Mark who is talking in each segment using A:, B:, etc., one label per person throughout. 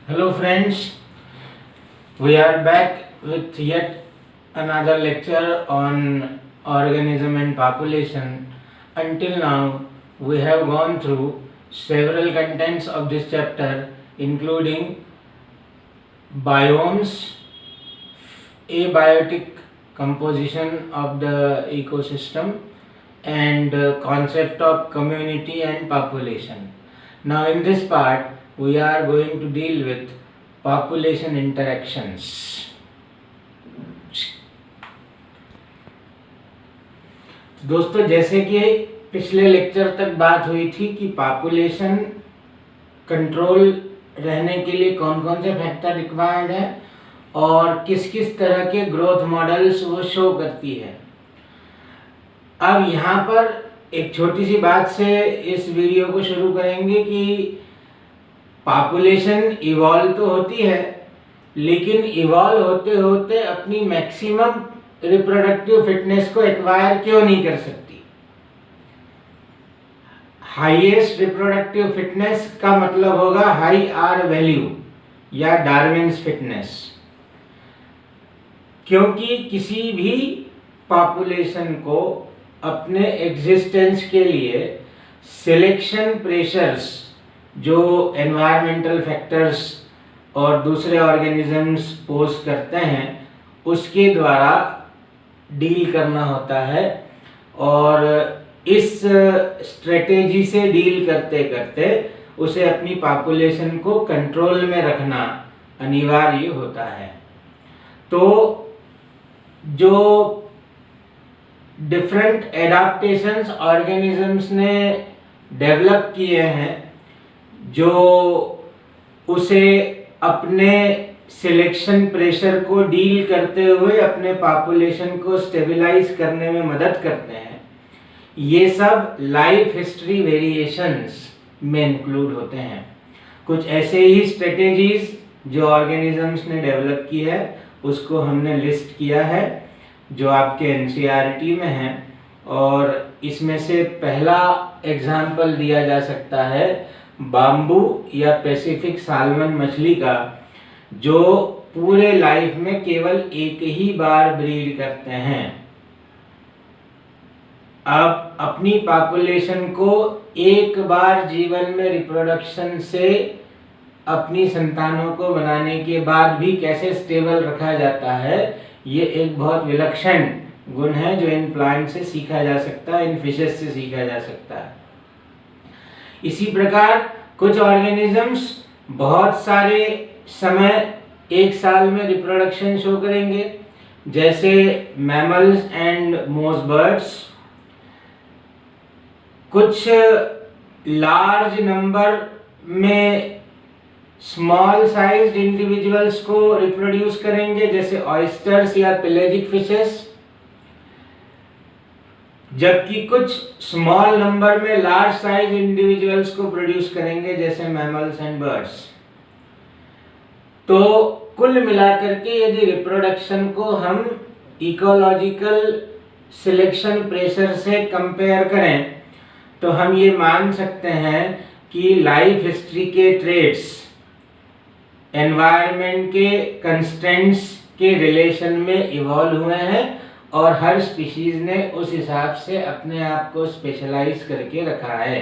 A: Hello friends, we are back with yet another lecture on organism and population. Until now, we have gone through several contents of this chapter including biomes, abiotic composition of the ecosystem and concept of community and population. Now in this part we are going to deal with population interactions. दोस्तों, जैसे कि पिछले lecture तक बात हुई थी कि population control रहने के लिए कौन कौन से फैक्टर रिक्वायर्ड है और किस किस तरह के ग्रोथ मॉडल्स वो शो करती है। अब यहाँ पर एक छोटी सी बात से इस वीडियो को शुरू करेंगे कि पॉपुलेशन इवॉल्व तो होती है, लेकिन इवॉल्व होते होते अपनी मैक्सिमम रिप्रोडक्टिव फिटनेस को एक्वायर क्यों नहीं कर सकती। हाईएस्ट रिप्रोडक्टिव फिटनेस का मतलब होगा हाई आर वैल्यू या डार्विन्स फिटनेस, क्योंकि किसी भी पॉपुलेशन को अपने एग्जिस्टेंस के लिए सिलेक्शन प्रेशर्स जो एनवायरमेंटल फैक्टर्स और दूसरे ऑर्गेनिजम्स पोज करते हैं उसके द्वारा डील करना होता है, और इस स्ट्रेटेजी से डील करते करते उसे अपनी पॉपुलेशन को कंट्रोल में रखना अनिवार्य होता है। तो जो डिफरेंट एडाप्टेशंस ऑर्गेनिजम्स ने डेवलप किए हैं जो उसे अपने सिलेक्शन प्रेशर को डील करते हुए अपने पॉपुलेशन को स्टेबलाइज करने में मदद करते हैं, ये सब लाइफ हिस्ट्री वेरिएशंस में इंक्लूड होते हैं। कुछ ऐसे ही स्ट्रेटेजीज जो ऑर्गेनिजम्स ने डेवलप की है उसको हमने लिस्ट किया है जो आपके एनसीईआरटी में है, और इसमें से पहला एग्जाम्पल दिया जा सकता है बाम्बू या पैसिफिक साल्मन मछली का, जो पूरे लाइफ में केवल एक ही बार ब्रीड करते हैं। अब अपनी पॉपुलेशन को एक बार जीवन में रिप्रोडक्शन से अपनी संतानों को बनाने के बाद भी कैसे स्टेबल रखा जाता है, ये एक बहुत विलक्षण गुण है जो इन प्लांट से सीखा जा सकता है, इन फिशेस से सीखा जा सकता है। इसी प्रकार कुछ ऑर्गेनिजम्स बहुत सारे समय एक साल में रिप्रोडक्शन शो करेंगे, जैसे मैमल्स एंड मोस्ट बर्ड्स। कुछ लार्ज नंबर में स्मॉल साइज्ड इंडिविजुअल्स को रिप्रोड्यूस करेंगे, जैसे ऑयस्टर्स या पेलेजिक फिशेस, जबकि कुछ स्मॉल नंबर में लार्ज साइज इंडिविजुअल्स को प्रोड्यूस करेंगे, जैसे मैमल्स एंड बर्ड्स। तो कुल मिलाकर के यदि रिप्रोडक्शन को हम इकोलॉजिकल सिलेक्शन प्रेशर से कंपेयर करें तो हम ये मान सकते हैं कि लाइफ हिस्ट्री के ट्रेट्स एनवायरनमेंट के कंस्ट्रेंट्स के रिलेशन में इवॉल्व हुए हैं और हर स्पीशीज ने उस हिसाब से अपने आप को स्पेशलाइज करके रखा है।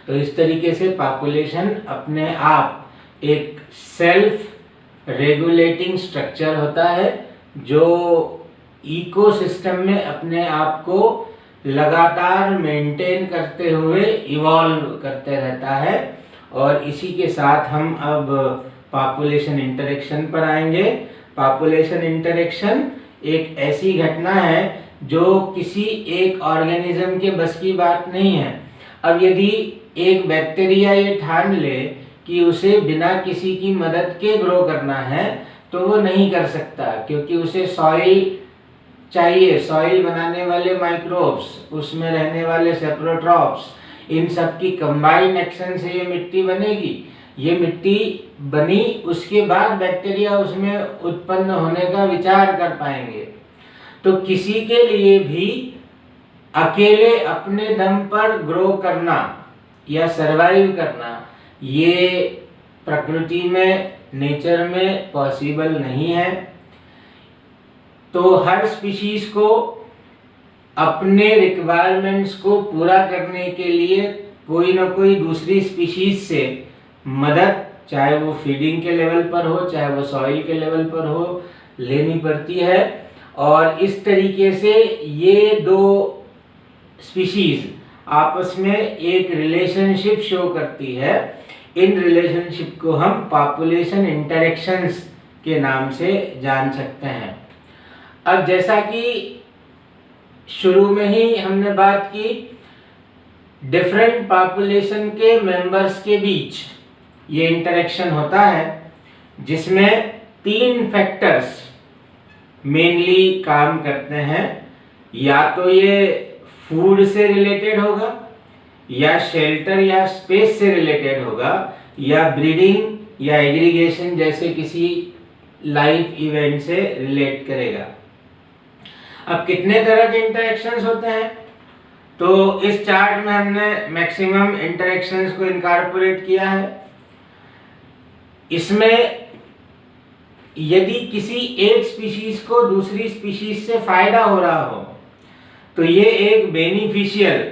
A: तो इस तरीके से पॉपुलेशन अपने आप एक सेल्फ रेगुलेटिंग स्ट्रक्चर होता है जो इकोसिस्टम में अपने आप को लगातार मेंटेन करते हुए इवॉल्व करते रहता है। और इसी के साथ हम अब पॉपुलेशन इंटरेक्शन पर आएंगे। पॉपुलेशन इंटरेक्शन एक ऐसी घटना है जो किसी एक ऑर्गेनिज्म के बस की बात नहीं है। अब यदि एक बैक्टीरिया ये ठान ले कि उसे बिना किसी की मदद के ग्रो करना है तो वो नहीं कर सकता, क्योंकि उसे सॉइल चाहिए, सॉइल बनाने वाले माइक्रोब्स, उसमें रहने वाले सेप्रोट्रॉप्स, इन सब की कंबाइंड एक्शन से ये मिट्टी बनेगी। ये मिट्टी बनी उसके बाद बैक्टीरिया उसमें उत्पन्न होने का विचार कर पाएंगे। तो किसी के लिए भी अकेले अपने दम पर ग्रो करना या सरवाइव करना ये प्रकृति में, नेचर में पॉसिबल नहीं है। तो हर स्पीशीज को अपने रिक्वायरमेंट्स को पूरा करने के लिए कोई ना कोई दूसरी स्पीशीज से मदद, चाहे वो फीडिंग के लेवल पर हो, चाहे वो सॉइल के लेवल पर हो, लेनी पड़ती है। और इस तरीके से ये दो स्पीशीज आपस में एक रिलेशनशिप शो करती है। इन रिलेशनशिप को हम पॉपुलेशन इंटरेक्शंस के नाम से जान सकते हैं। अब जैसा कि शुरू में ही हमने बात की, डिफरेंट पॉपुलेशन के मेंबर्स के बीच ये इंटरेक्शन होता है, जिसमें 3 फैक्टर्स मेनली काम करते हैं। या तो ये फूड से रिलेटेड होगा, या शेल्टर या स्पेस से रिलेटेड होगा, या ब्रीडिंग या एग्रीगेशन जैसे किसी लाइफ इवेंट से रिलेट करेगा। अब कितने तरह के इंटरेक्शंस होते हैं, तो इस चार्ट में हमने मैक्सिमम इंटरेक्शंस को इनकॉर्पोरेट किया है। इसमें यदि किसी एक स्पीशीज को दूसरी स्पीशीज से फायदा हो रहा हो, तो ये एक बेनिफिशियल,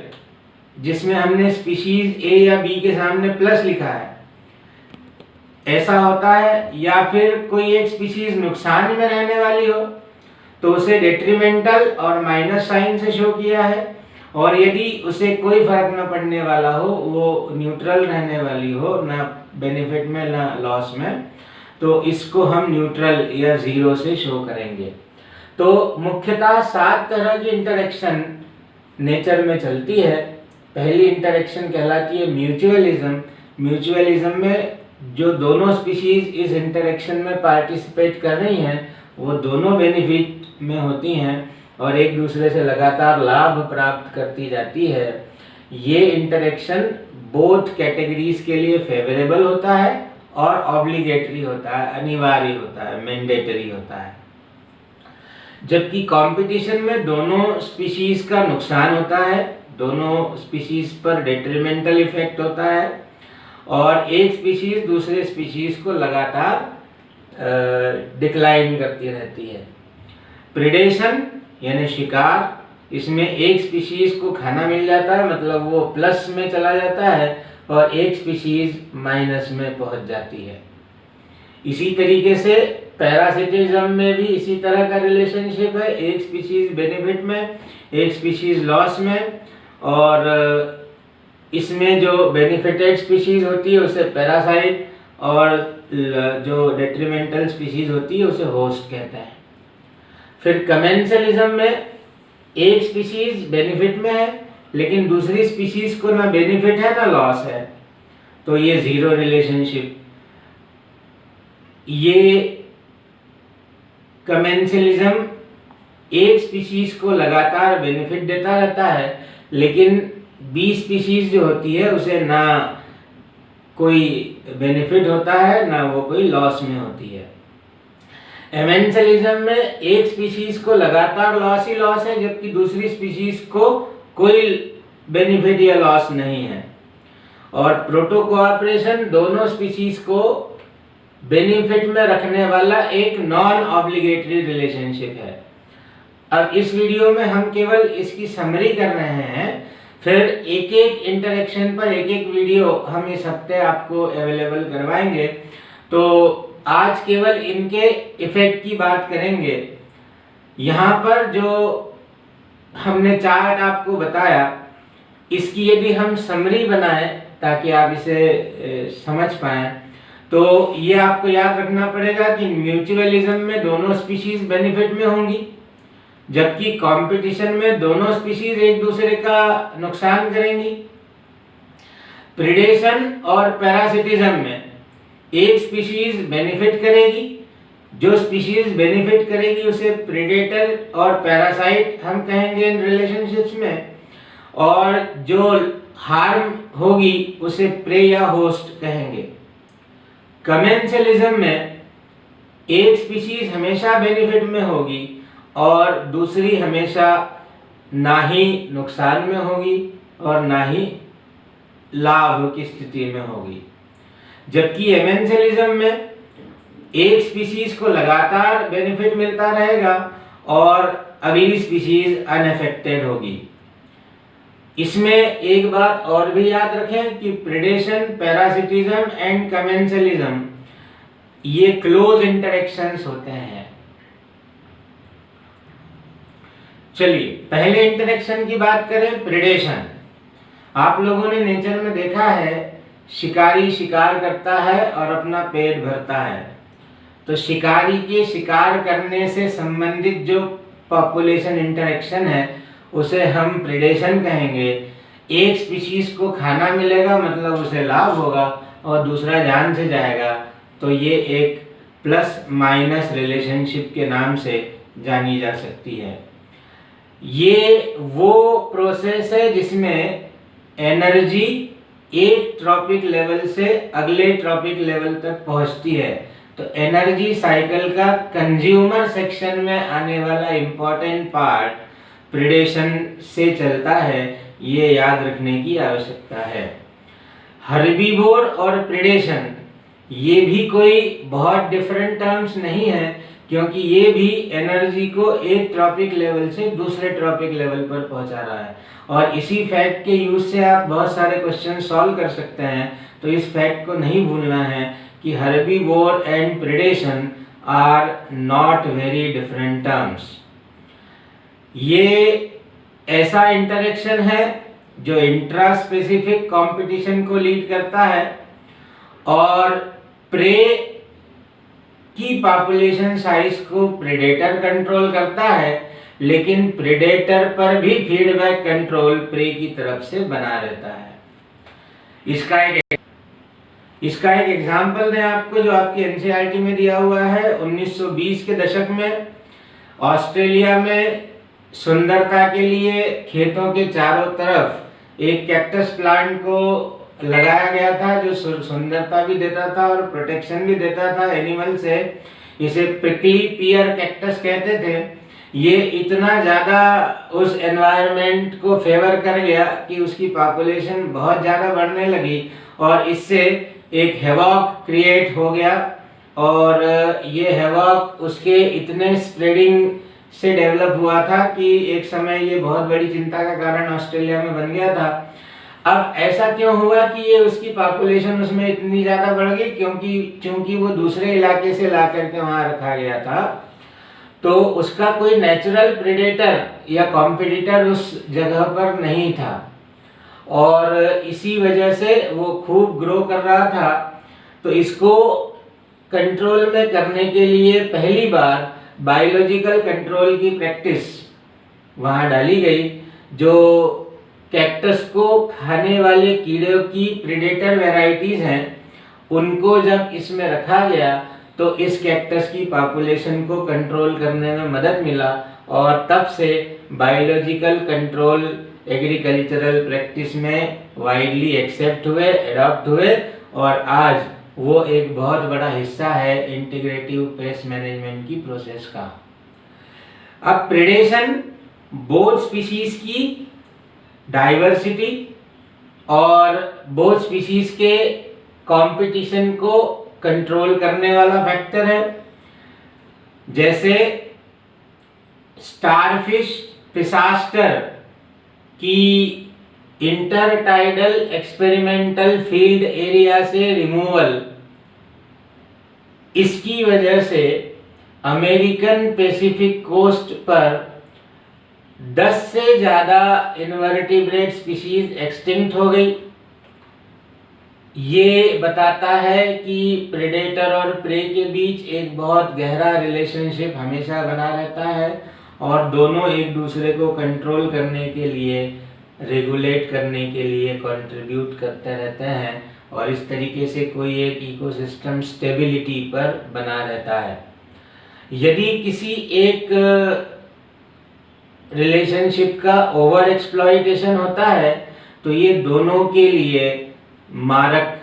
A: जिसमें हमने स्पीशीज ए या बी के सामने प्लस लिखा है, ऐसा होता है। या फिर कोई एक स्पीशीज नुकसान में रहने वाली हो तो उसे डेट्रीमेंटल और माइनस साइन से शो किया है। और यदि उसे कोई फर्क न पड़ने वाला हो, वो न्यूट्रल रहने वाली हो, ना बेनिफिट में ना लॉस में, तो इसको हम न्यूट्रल या जीरो से शो करेंगे। तो मुख्यतः 7 तरह की इंटरेक्शन नेचर में चलती है। पहली इंटरेक्शन कहलाती है म्यूचुअलिज्म। म्यूचुअलिज्म में जो दोनों स्पीशीज इस इंटरेक्शन में पार्टिसिपेट कर रही हैं, वो दोनों बेनिफिट में होती हैं और एक दूसरे से लगातार लाभ प्राप्त करती जाती है। ये इंटरेक्शन बोथ कैटेगरीज के लिए फेवरेबल होता है और ऑब्लिगेटरी होता है, अनिवार्य होता है, मैंडेटरी होता है। जबकि कंपटीशन में दोनों स्पीशीज का नुकसान होता है, दोनों स्पीशीज पर डेट्रीमेंटल इफेक्ट होता है और एक स्पीशीज दूसरे स्पीशीज को लगातार डिक्लाइन करती रहती है। प्रिडेशन यानी शिकार, इसमें एक स्पीशीज को खाना मिल जाता है, मतलब वो प्लस में चला जाता है और एक स्पीशीज माइनस में पहुंच जाती है। इसी तरीके से पैरासिटिज्म में भी इसी तरह का रिलेशनशिप है, एक स्पीशीज बेनिफिट में, एक स्पीशीज लॉस में। और इसमें जो बेनिफिटेड स्पीशीज होती है उसे पैरासाइट और जो डेट्रीमेंटल स्पीशीज होती है उसे होस्ट कहते हैं। फिर कमेंसलिज्म में एक स्पीशीज बेनिफिट में है लेकिन दूसरी स्पीशीज को ना बेनिफिट है ना लॉस है, तो ये जीरो रिलेशनशिप। ये कमेंसलिज्म एक स्पीशीज को लगातार बेनिफिट देता रहता है लेकिन बी स्पीशीज जो होती है उसे ना कोई बेनिफिट होता है ना वो कोई लॉस में होती है। एमेंसलिज्म में एक स्पीशीज को लगातार लॉस ही लॉस है जबकि दूसरी स्पीशीज को कोई बेनिफिट या लॉस नहीं है। और प्रोटो कोऑपरेशन दोनों स्पीशीज को बेनिफिट में रखने वाला एक नॉन ऑब्लिगेटरी रिलेशनशिप है। अब इस वीडियो में हम केवल इसकी समरी कर रहे हैं, फिर एक एक इंटरेक्शन पर एक एक वीडियो हम इस हफ्ते आपको अवेलेबल करवाएंगे। तो आज केवल इनके इफेक्ट की बात करेंगे। यहाँ पर जो हमने चार्ट आपको बताया, इसकी यदि हम समरी बनाएं ताकि आप इसे समझ पाएं, तो ये आपको याद रखना पड़ेगा कि म्यूचुअलिज्म में दोनों स्पीशीज बेनिफिट में होंगी, जबकि कंपटीशन में दोनों स्पीशीज एक दूसरे का नुकसान करेंगी। प्रिडेशन और पैरासिटिज्म में एक स्पीशीज बेनिफिट करेगी, जो स्पीशीज बेनिफिट करेगी उसे प्रेडेटर और पैरासाइट हम कहेंगे इन रिलेशनशिप्स में, और जो हार्म होगी उसे प्रे या होस्ट कहेंगे। कमेंसलिज्म में एक स्पीशीज हमेशा बेनिफिट में होगी और दूसरी हमेशा ना ही नुकसान में होगी और ना ही लाभ की स्थिति में होगी। जबकि एमेंशियलिज्म में एक स्पीशीज को लगातार बेनिफिट मिलता रहेगा और अगली स्पीशीज अनअफेक्टेड होगी। इसमें एक बात और भी याद रखें कि प्रेडेशन, पैरासिटिज्म एंड कमेंशियलिज्म ये क्लोज इंटरेक्शंस होते हैं। चलिए पहले इंटरेक्शन की बात करें, प्रेडेशन। आप लोगों ने नेचर में देखा है शिकारी शिकार करता है और अपना पेट भरता है। तो शिकारी के शिकार करने से संबंधित जो पॉपुलेशन इंटरेक्शन है उसे हम प्रेडेशन कहेंगे। एक स्पीशीज को खाना मिलेगा मतलब उसे लाभ होगा और दूसरा जान से जाएगा, तो ये एक प्लस माइनस रिलेशनशिप के नाम से जानी जा सकती है। ये वो प्रोसेस है जिसमें एनर्जी एक ट्रॉपिक लेवल से अगले ट्रॉपिक लेवल तक पहुंचती है। तो एनर्जी साइकिल का कंज्यूमर सेक्शन में आने वाला इंपॉर्टेंट पार्ट प्रेडेशन से चलता है, ये याद रखने की आवश्यकता है। हर्बीवोर और प्रेडेशन ये भी कोई बहुत डिफरेंट टर्म्स नहीं है, क्योंकि ये भी एनर्जी को एक ट्रॉपिक लेवल से दूसरे ट्रॉपिक लेवल पर पहुंचा रहा है। और इसी फैक्ट के यूज से आप बहुत सारे क्वेश्चन सॉल्व कर सकते हैं। तो इस फैक्ट को नहीं भूलना है कि herbivore and predation are not very different terms. ये ऐसा इंटरेक्शन है जो इंट्रा स्पेसिफिक कंपटीशन को लीड करता है और प्रे की पॉपुलेशन साइज को प्रेडेटर कंट्रोल करता है, लेकिन प्रेडेटर पर भी फीडबैक कंट्रोल प्रे की तरफ से बना रहता है। इसका एक एग्जांपल दें आपको जो आपकी एनसीईआरटी में दिया हुआ है। 1920 के दशक में ऑस्ट्रेलिया में सुंदरता के लिए खेतों के चारों तरफ एक कैक्टस प्लांट को लगाया गया था जो सुंदरता भी देता था और प्रोटेक्शन भी देता था एनिमल से। इसे प्रिकली पियर कैक्टस कहते थे। ये इतना ज़्यादा उस एनवायरनमेंट को फेवर कर गया कि उसकी पॉपुलेशन बहुत ज़्यादा बढ़ने लगी और इससे एक हैवॉक क्रिएट हो गया। और ये हैवॉक उसके इतने स्प्रेडिंग से डेवलप हुआ था कि एक समय ये बहुत बड़ी चिंता का कारण ऑस्ट्रेलिया में बन गया था। अब ऐसा क्यों हुआ कि ये उसकी पॉपुलेशन उसमें इतनी ज़्यादा बढ़ गई? क्योंकि वो दूसरे इलाके से ला करके वहाँ रखा गया था, तो उसका कोई नेचुरल प्रेडेटर या कॉम्पिटिटर उस जगह पर नहीं था और इसी वजह से वो खूब ग्रो कर रहा था। तो इसको कंट्रोल में करने के लिए पहली बार बायोलॉजिकल कंट्रोल की प्रैक्टिस वहाँ डाली गई। जो कैक्टस को खाने वाले कीड़ों की प्रेडेटर वैरायटीज हैं उनको जब इसमें रखा गया तो इस कैक्टस की पॉपुलेशन को कंट्रोल करने में मदद मिला और तब से बायोलॉजिकल कंट्रोल एग्रीकल्चरल प्रैक्टिस में वाइडली एक्सेप्ट हुए, अडॉप्ट हुए और आज वो एक बहुत बड़ा हिस्सा है इंटीग्रेटिव पेस्ट मैनेजमेंट की प्रोसेस का। अब प्रेडेशन बोथ स्पीशीज की डाइवर्सिटी और बोथ स्पीशीज के कंपटीशन को कंट्रोल करने वाला फैक्टर है। जैसे स्टारफिश पिसास्टर की इंटरटाइडल एक्सपेरिमेंटल फील्ड एरिया से रिमूवल, इसकी वजह से अमेरिकन पैसिफिक कोस्ट पर 10 से ज़्यादा इनवर्टिब्रेट स्पीशीज एक्सटिंक्ट हो गई। ये बताता है कि प्रेडेटर और प्रे के बीच एक बहुत गहरा रिलेशनशिप हमेशा बना रहता है और दोनों एक दूसरे को कंट्रोल करने के लिए, रेगुलेट करने के लिए कंट्रीब्यूट करते रहते हैं और इस तरीके से कोई एक इकोसिस्टम स्टेबिलिटी पर बना रहता है। यदि किसी एक रिलेशनशिप का ओवर एक्सप्लॉइटेशन होता है तो ये दोनों के लिए मारक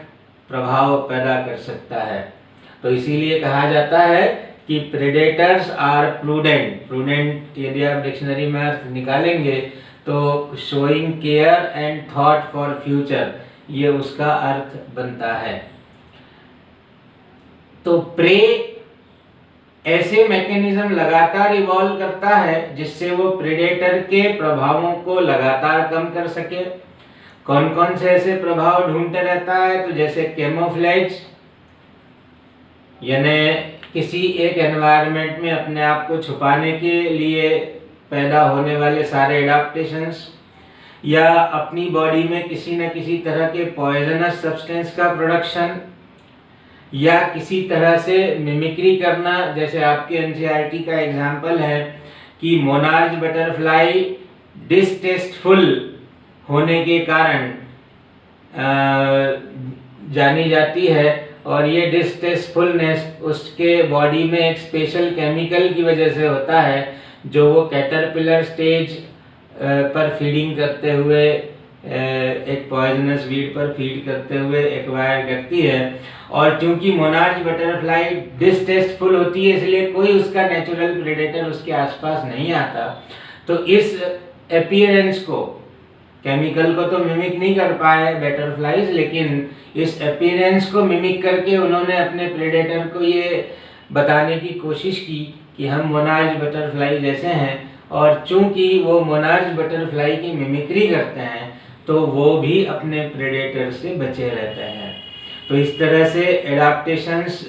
A: प्रभाव पैदा कर सकता है। तो इसीलिए कहा जाता है कि प्रेडेटर्स आर प्रूडेंट। प्रूडेंट यदि आप डिक्शनरी में अर्थ निकालेंगे तो showing care and thought for future, ये उसका अर्थ बनता है। तो प्रे ऐसे मैकेनिज्म लगातार इवॉल्व करता है जिससे वो प्रेडेटर के प्रभावों को लगातार कम कर सके। कौन कौन से ऐसे प्रभाव ढूंढते रहता है? तो जैसे कैमोफ्लेज, यानी किसी एक एनवायरनमेंट में अपने आप को छुपाने के लिए पैदा होने वाले सारे एडाप्टेशंस, या अपनी बॉडी में किसी न किसी तरह के पॉइजनस सब्सटेंस का प्रोडक्शन, या किसी तरह से मिमिक्री करना। जैसे आपके एनसीईआरटी का एग्जाम्पल है कि मोनार्च बटरफ्लाई डिसटेस्टफुल होने के कारण जानी जाती है, और ये डिसटेस्टफुलनेस उसके बॉडी में एक स्पेशल केमिकल की वजह से होता है जो वो कैटरपिलर स्टेज पर फीडिंग करते हुए, एक पॉइजनस वीड पर फीड करते हुए एक्वायर करती है। और चूंकि मोनार्च बटरफ्लाई डिसटेस्टफुल होती है इसलिए कोई उसका नेचुरल प्रेडेटर उसके आसपास नहीं आता। तो इस अपीयरेंस को, केमिकल को तो मिमिक नहीं कर पाए बटरफ्लाइज, लेकिन इस अपीयरेंस को मिमिक करके उन्होंने अपने प्रेडेटर को ये बताने की कोशिश की कि हम मोनार्च बटरफ्लाई जैसे हैं, और चूंकि वो मोनार्च बटरफ्लाई की मिमिक्री करते हैं तो वो भी अपने प्रेडेटर से बचे रहते हैं। तो इस तरह से एडाप्टेशंस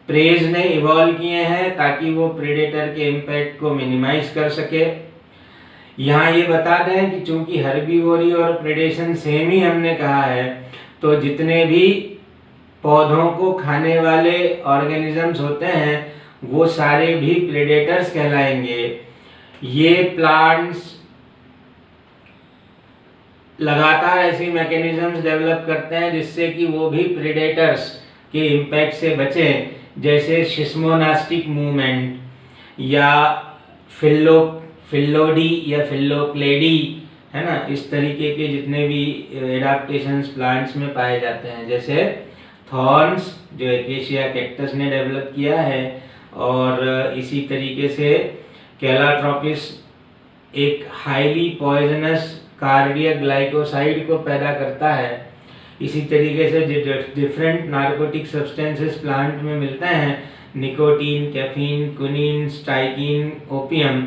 A: प्रेज ने इवॉल्व किए हैं ताकि वो प्रेडेटर के इम्पैक्ट को मिनिमाइज कर सके। यहाँ ये बता दें कि चूंकि हर्बीवोरी और प्रेडेशन सेम ही हमने कहा है, तो जितने भी पौधों को खाने वाले ऑर्गेनिजम्स होते हैं वो सारे भी प्रेडेटर्स कहलाएंगे। ये प्लांट्स लगातार ऐसी मैकेनिज्म्स डेवलप करते हैं जिससे कि वो भी प्रेडेटर्स के इम्पैक्ट से बचें, जैसे शिस्मोनास्टिक मूवमेंट, या फिल्लोडी या फिल्लोक्लेडी, है ना। इस तरीके के जितने भी एडाप्टेशंस प्लांट्स में पाए जाते हैं, जैसे थॉर्न्स जो एकेशिया कैक्टस ने डेवलप किया है, और इसी तरीके से कैलाट्रोपिस एक हाईली पॉइजनस कार्डियक ग्लाइकोसाइड को पैदा करता है। इसी तरीके से डिफरेंट नार्कोटिक सब्सटेंसेस प्लांट में मिलते हैं, निकोटीन, कैफीन, कुनिन, स्टाइकिन, ओपियम,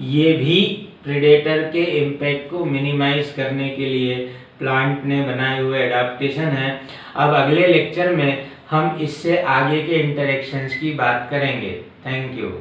A: ये भी प्रेडेटर के इम्पैक्ट को मिनिमाइज करने के लिए प्लांट ने बनाए हुए एडाप्टेशन है। अब अगले लेक्चर में हम इससे आगे के इंटरेक्शंस की बात करेंगे। Thank you.